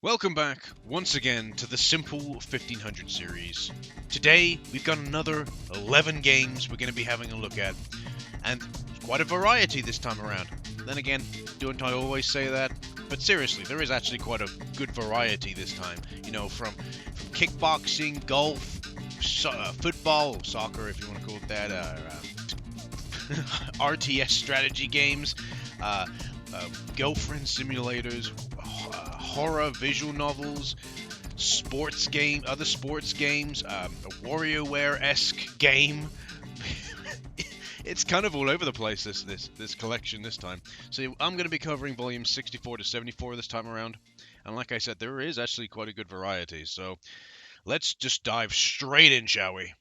Welcome back, once again, to the Simple 1500 series. Today, we've got another 11 games we're going to be having a look at, and quite a variety this time around. Then again, don't I always say that? But seriously, there is actually quite a good variety this time. You know, from kickboxing, golf, football, or soccer if you want to call it that, RTS strategy games, girlfriend simulators, horror visual novels, other sports games, a WarioWare-esque game. It's kind of all over the place, this collection this time. So I'm going to be covering volumes 64 to 74 this time around. And like I said, there is actually quite a good variety. So let's just dive straight in, shall we?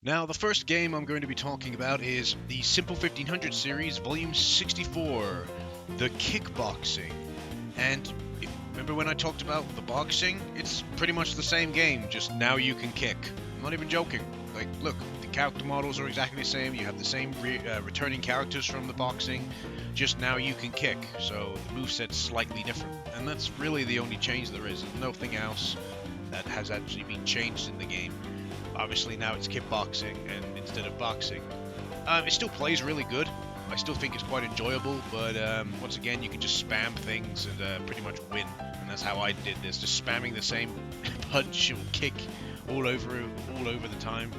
Now, the first game I'm going to be talking about is the Simple 1500 series, volume 64, the kickboxing. And remember when I talked about the boxing? It's pretty much the same game, just now you can kick. I'm not even joking. Like, look, the character models are exactly the same. You have the same returning characters from the boxing, just now you can kick. So the moveset's slightly different. And that's really the only change there is. There's nothing else that has actually been changed in the game. Obviously now it's kickboxing and instead of boxing. It still plays really good. I still think it's quite enjoyable, but once again, you can just spam things and pretty much win. And that's how I did this, just spamming the same punch or kick all over the time,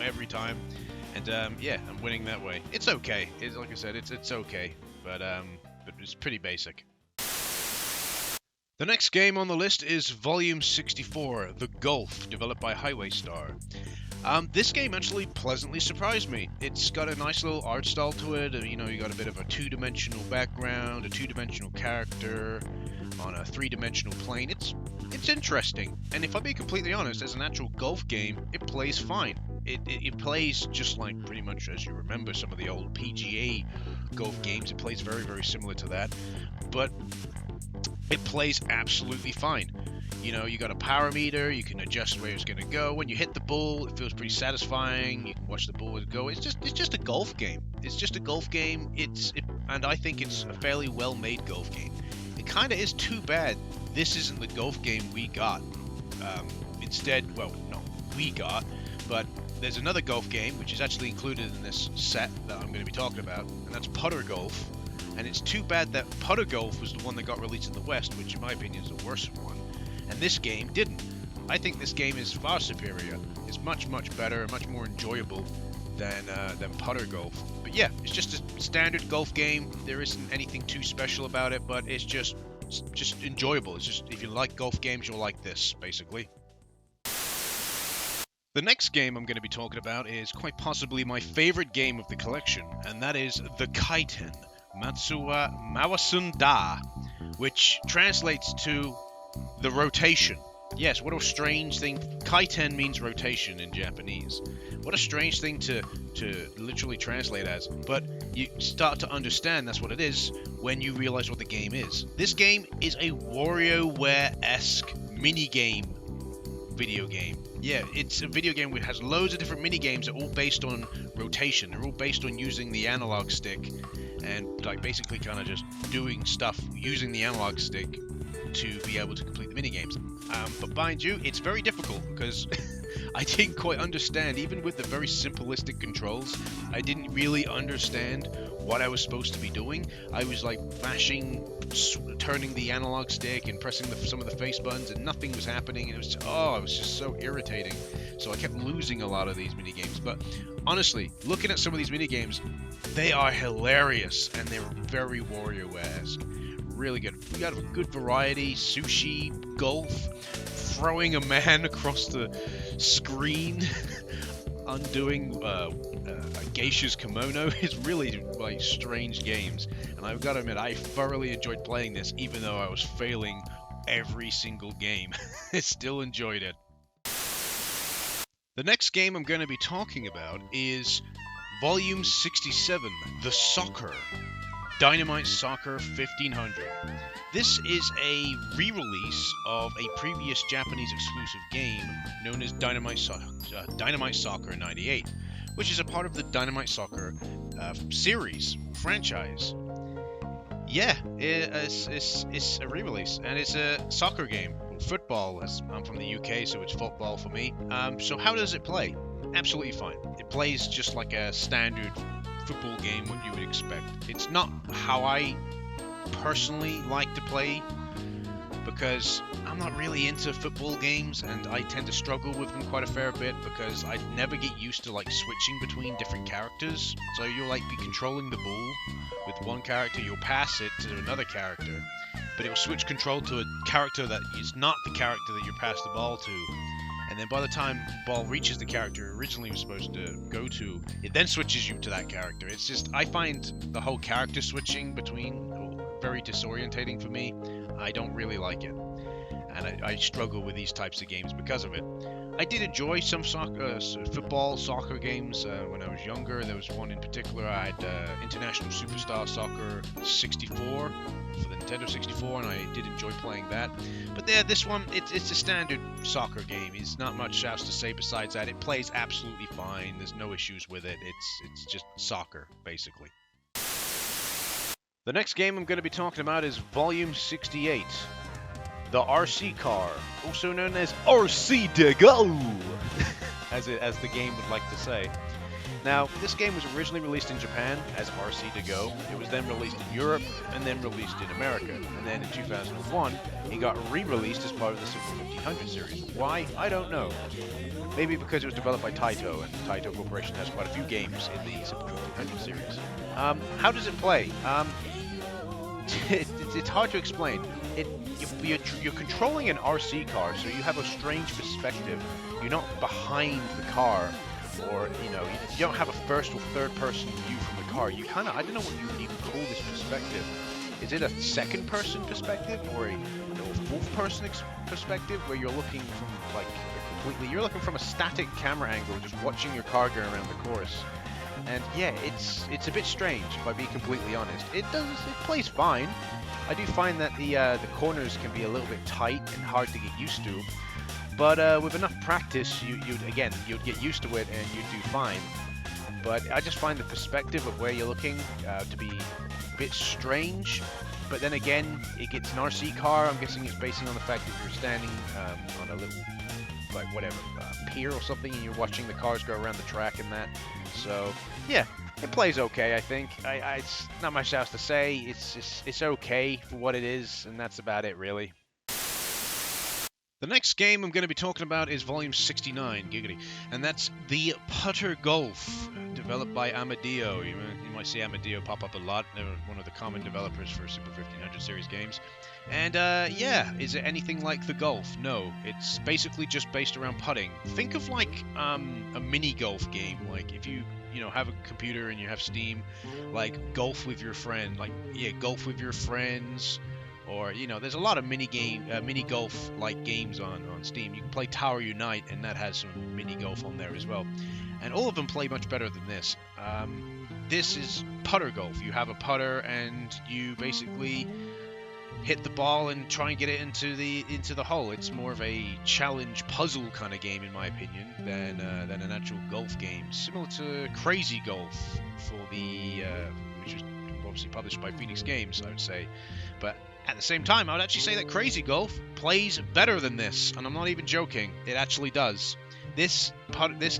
every time. And yeah, I'm winning that way. It's okay. Like I said, it's okay, but it's pretty basic. The next game on the list is Volume 64, The Golf, developed by Highway Star. This game actually pleasantly surprised me. It's got a nice little art style to it. You know, you got a bit of a two-dimensional background, a two-dimensional character on a three-dimensional plane. It's interesting. And if I'm being completely honest, as an actual golf game, it plays fine. It plays just like pretty much as you remember some of the old PGA golf games. It plays very, very similar to that. But it plays absolutely fine. You know, you got a power meter, you can adjust where it's going to go. When you hit the ball, it feels pretty satisfying. You can watch the ball go. It's just a golf game. It's just a golf game. And I think it's a fairly well-made golf game. It kind of is too bad this isn't the golf game we got. Instead, well, no, we got, but there's another golf game which is actually included in this set that I'm going to be talking about, and that's putter golf. And it's too bad that putter golf was the one that got released in the West, which in my opinion is the worst one. And this game didn't. I think this game is far superior. It's much, much better, much more enjoyable than putter golf. But yeah, it's just a standard golf game. There isn't anything too special about it, but it's just enjoyable. It's just, if you like golf games, you'll like this, basically. The next game I'm going to be talking about is quite possibly my favorite game of the collection, and that is the Chitin Matsuya Mawasunda, which translates to the rotation. Yes, what a strange thing. Kaiten means rotation in Japanese. What a strange thing to literally translate as. But you start to understand that's what it is when you realize what the game is. This game is a WarioWare-esque mini-game video game. Yeah, it's a video game which has loads of different mini-games that are all based on rotation. They're all based on using the analog stick and like basically kind of just doing stuff using the analog stick to be able to complete the minigames. But mind you, it's very difficult because I didn't quite understand, even with the very simplistic controls, I didn't really understand what I was supposed to be doing. I was like mashing, turning the analog stick and pressing some of the face buttons and nothing was happening, and it was just so irritating. So I kept losing a lot of these minigames. But honestly, looking at some of these minigames, they are hilarious and they're very WarioWare-esque. Really good. We got a good variety: sushi, golf, throwing a man across the screen, undoing a geisha's kimono. It's really like strange games, and I've got to admit I thoroughly enjoyed playing this, even though I was failing every single game. I still enjoyed it. The next game I'm going to be talking about is Volume 67, The Soccer. Dynamite Soccer 1500. This is a re-release of a previous Japanese exclusive game known as Dynamite Soccer 98, which is a part of the Dynamite Soccer series franchise. yeah, it's a re-release, and it's a soccer game, football. As I'm from the UK, so it's football for me. So how does it play? Absolutely fine. It plays just like a standard football game, what you would expect. It's not how I personally like to play, because I'm not really into football games, and I tend to struggle with them quite a fair bit because I never get used to like switching between different characters. So you'll like be controlling the ball with one character, you'll pass it to another character, but it will switch control to a character that is not the character that you passed the ball to. And then by the time the ball reaches the character it originally was supposed to go to, it then switches you to that character. It's just, I find the whole character switching between very disorientating for me. I don't really like it, and I struggle with these types of games because of it. I did enjoy some football, soccer games when I was younger. There was one in particular. I had International Superstar Soccer 64 for the Nintendo 64, and I did enjoy playing that. But yeah, this one, it's a standard soccer game. There's not much else to say besides that. It plays absolutely fine. There's no issues with it. It's just soccer, basically. The next game I'm going to be talking about is Volume 68, the RC car, also known as RC de Go, as the game would like to say. Now, this game was originally released in Japan as RC de Go. It was then released in Europe, and then released in America. And then in 2001, it got re-released as part of the Super 1500 series. Why? I don't know. Maybe because it was developed by Taito, and Taito Corporation has quite a few games in the Super 1500 series. How does it play? It's hard to explain. You're controlling an RC car, so you have a strange perspective. You're not behind the car, or you don't have a first or third person view from the car. You kind of, I don't know what you would even call this perspective. Is it a second person perspective, or a fourth person perspective, where you're looking from like completely, you're looking from a static camera angle, just watching your car go around the course. And yeah, it's a bit strange, if I be completely honest. It plays fine. I do find that the corners can be a little bit tight and hard to get used to, but with enough practice, you'd get used to it and you'd do fine. But I just find the perspective of where you're looking to be a bit strange. But then again, it's an RC car. I'm guessing it's basing on the fact that you're standing on a little, like whatever, pier or something, and you're watching the cars go around the track and that. So yeah, it plays okay, I think. It's not much else to say. It's okay for what it is, and that's about it, really. The next game I'm going to be talking about is Volume 69, giggity, and that's the Putter Golf, developed by Amadeo. You might see Amadeo pop up a lot. They're one of the common developers for Super 1500 series games. And yeah, is it anything like the Golf? No, it's basically just based around putting. Think of like a mini golf game, like if you have a computer and you have Steam, like Golf with your friend, Golf with your friends. Or, there's a lot of mini golf-like games on Steam. You can play Tower Unite, and that has some mini golf on there as well. And all of them play much better than this. This is putter golf. You have a putter, and you basically hit the ball and try and get it into the hole. It's more of a challenge puzzle kind of game, in my opinion, than an actual golf game. Similar to Crazy Golf for which is obviously published by Phoenix Games, I would say. But at the same time, I would actually say that Crazy Golf plays better than this, and I'm not even joking. It actually does. This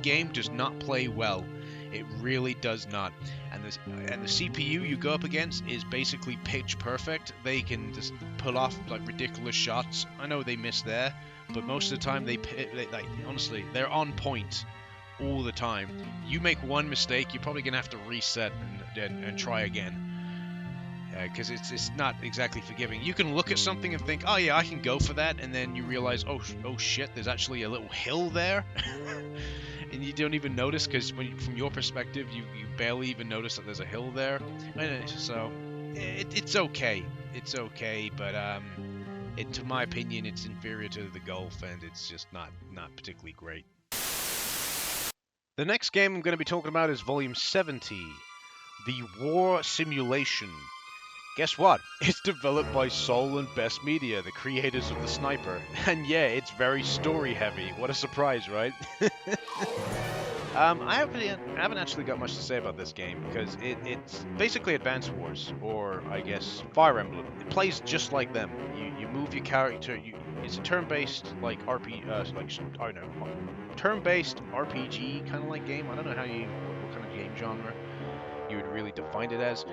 game does not play well. It really does not. And the CPU you go up against is basically pitch perfect. They can just pull off like ridiculous shots. I know they miss there, but most of the time honestly, they're on point all the time. You make one mistake, you're probably gonna have to reset and try again. Because it's not exactly forgiving. You can look at something and think, oh yeah, I can go for that, and then you realize, oh shit, there's actually a little hill there, and you don't even notice, because from your perspective, you barely even notice that there's a hill there. So it's okay, but to my opinion, it's inferior to the Golf, and it's just not particularly great. The next game I'm going to be talking about is Volume 70, the War Simulation. Guess what? It's developed by Soul and Best Media, the creators of the Sniper. And yeah, it's very story heavy. What a surprise, right? I haven't actually got much to say about this game because it's basically Advance Wars, or I guess Fire Emblem. It plays just like them. You move your character. It's a turn-based like I don't know, turn-based RPG kind of like game. I don't know what kind of game genre you would really define it as.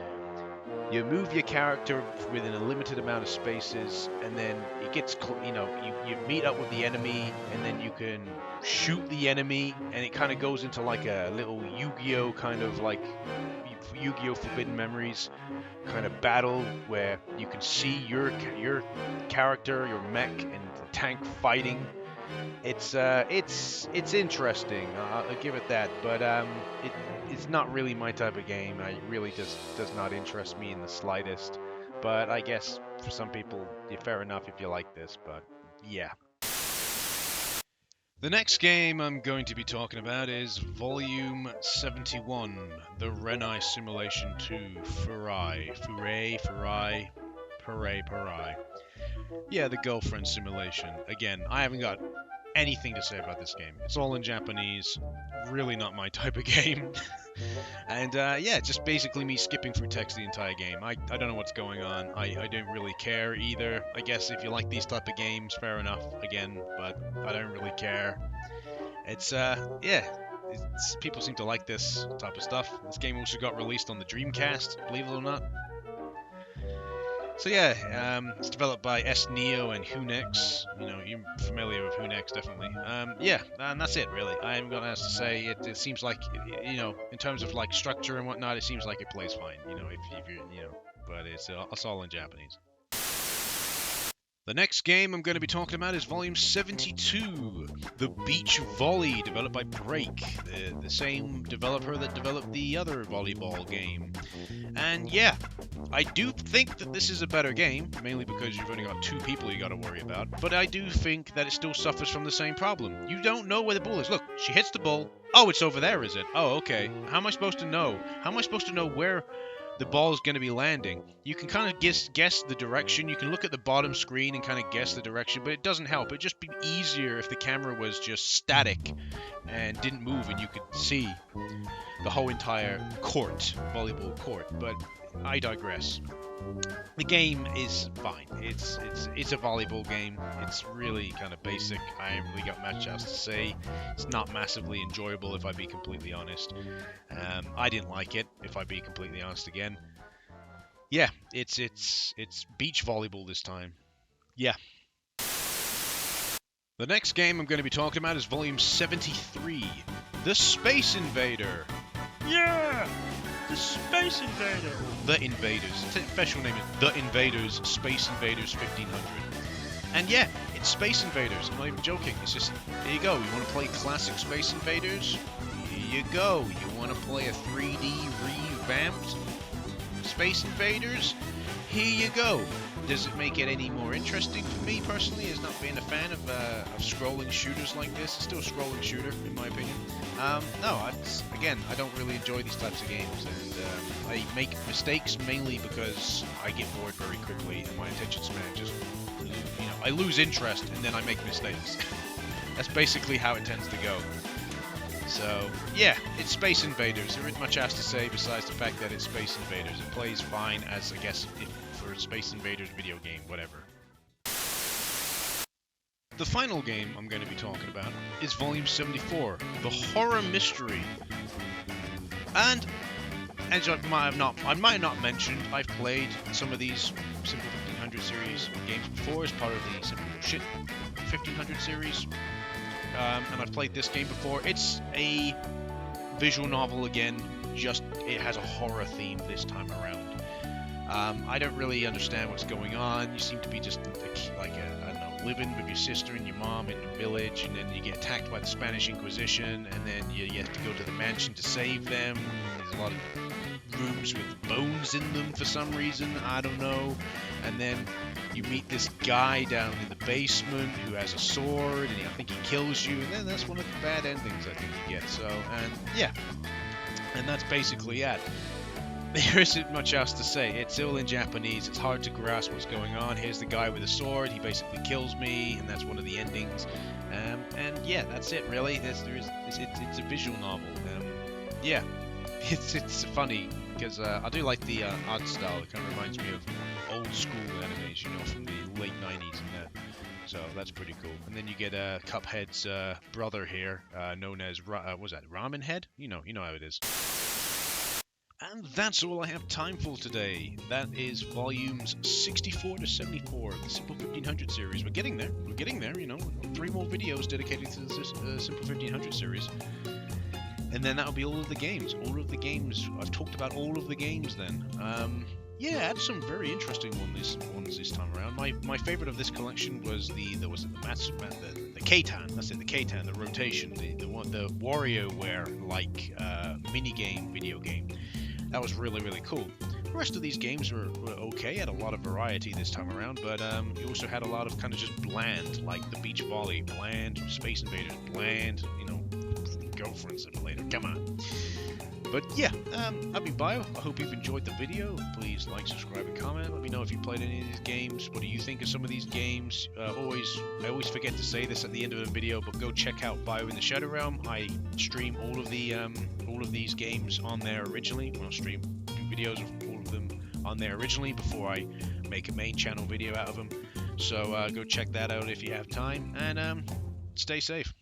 You move your character within a limited amount of spaces, and then it gets, you meet up with the enemy, and then you can shoot the enemy, and it kind of goes into like a little Yu-Gi-Oh kind of like Yu-Gi-Oh Forbidden Memories kind of battle where you can see your character, your mech, and the tank fighting. It's interesting. I'll give it that, but it's not really my type of game. It really just does not interest me in the slightest. But I guess for some people, fair enough if you like this. But yeah. The next game I'm going to be talking about is Volume 71, the Renai Simulation 2, Furai. Yeah, the girlfriend simulation. Again, I haven't got anything to say about this game. It's all in Japanese, really not my type of game. And yeah, just basically me skipping through text the entire game. I don't know what's going on. I don't really care either. I guess if you like these type of games, fair enough, again, but I don't really care. It's yeah, people seem to like this type of stuff. This game also got released on the Dreamcast, believe it or not. So yeah, it's developed by SNEO and Hunex. You know, you're familiar with Hunex, definitely. Yeah, and that's it, really. I haven't got else to say. It seems like, you know, in terms of like structure and whatnot, it seems like it plays fine. You know, if you know, but it's all in Japanese. The next game I'm going to be talking about is Volume 72, The Beach Volley, developed by Break, the same developer that developed the other volleyball game. And yeah, I do think that this is a better game, mainly because you've only got two people you got to worry about, but I do think that it still suffers from the same problem. You don't know where the ball is. Look, she hits the ball. Oh, it's over there, is it? Oh, okay. How am I supposed to know? How am I supposed to know where the ball is going to be landing? You can kind of guess the direction. You can look at the bottom screen and kind of guess the direction, but it doesn't help. It'd just be easier if the camera was just static and didn't move and you could see the whole entire court, volleyball court. But I digress. The game is fine. It's a volleyball game. It's really kind of basic. I haven't really got much else to say. It's not massively enjoyable, if I be completely honest. I didn't like it, if I be completely honest again. Yeah, it's beach volleyball this time. Yeah. The next game I'm going to be talking about is Volume 73, The Space Invader. Yeah! The Space Invader! The Invaders. Its official name is The Invaders, Space Invaders 1500. And yeah, it's Space Invaders. I'm not even joking. It's just, there you go. You want to play classic Space Invaders? Here you go. You want to play a 3D revamped Space Invaders? Here you go. Does it make it any more interesting for me personally, as not being a fan of scrolling shooters like this? It's still a scrolling shooter, in my opinion. No, again, I don't really enjoy these types of games, and I make mistakes mainly because I get bored very quickly, and my attention span just, I lose interest, and then I make mistakes. That's basically how it tends to go. So, yeah, it's Space Invaders. There isn't much else to say besides the fact that it's Space Invaders. It plays fine as, I guess, for a Space Invaders video game, whatever. The final game I'm going to be talking about is Volume 74, The Horror Mystery. And, as I might have not mentioned, I've played some of these Simple 1500 series games before as part of the Simple Shit 1500 series. And I've played this game before. It's a visual novel again, just it has a horror theme this time around. I don't really understand what's going on. You seem to be just like I don't know, living with your sister and your mom in a village, and then you get attacked by the Spanish Inquisition, and then you have to go to the mansion to save them. There's a lot of rooms with bones in them for some reason, I don't know. And then you meet this guy down in the basement who has a sword, and I think he kills you, and then that's one of the bad endings I think you get. So, and yeah, and that's basically it. There isn't much else to say. It's all in Japanese. It's hard to grasp what's going on. Here's the guy with a sword. He basically kills me, and that's one of the endings. And yeah, that's it really. It's a visual novel. Yeah, it's funny because I do like the art style. It kind of reminds me of old school animation, from the late 90s and that. So that's pretty cool. And then you get Cuphead's brother here, known as what was that, Ramen Head? You know how it is. And that's all I have time for today. That is volumes 64 to 74 of the Simple 1500 series. We're getting there. We're getting there. 3 more videos dedicated to this Simple 1500 series. And then that'll be all of the games. All of the games. I've talked about all of the games then. Yeah, I had some very interesting ones this time around. My favorite of this collection was the Chitin. That's it, the Chitin, the rotation, the WarioWare like mini game, video game. That was really, really cool. The rest of these games were okay, had a lot of variety this time around, but you also had a lot of kind of just bland, like the beach volley, bland, Space Invaders, bland, Girlfriend Simulator, come on. But yeah, I've been Bio. I hope you've enjoyed the video. Please like, subscribe, and comment. Let me know if you played any of these games. What do you think of some of these games? I always forget to say this at the end of a video, but go check out Bio in the Shadow Realm. I stream all of these games on there originally. Well, do videos of all of them on there originally before I make a main channel video out of them. So go check that out if you have time, and stay safe.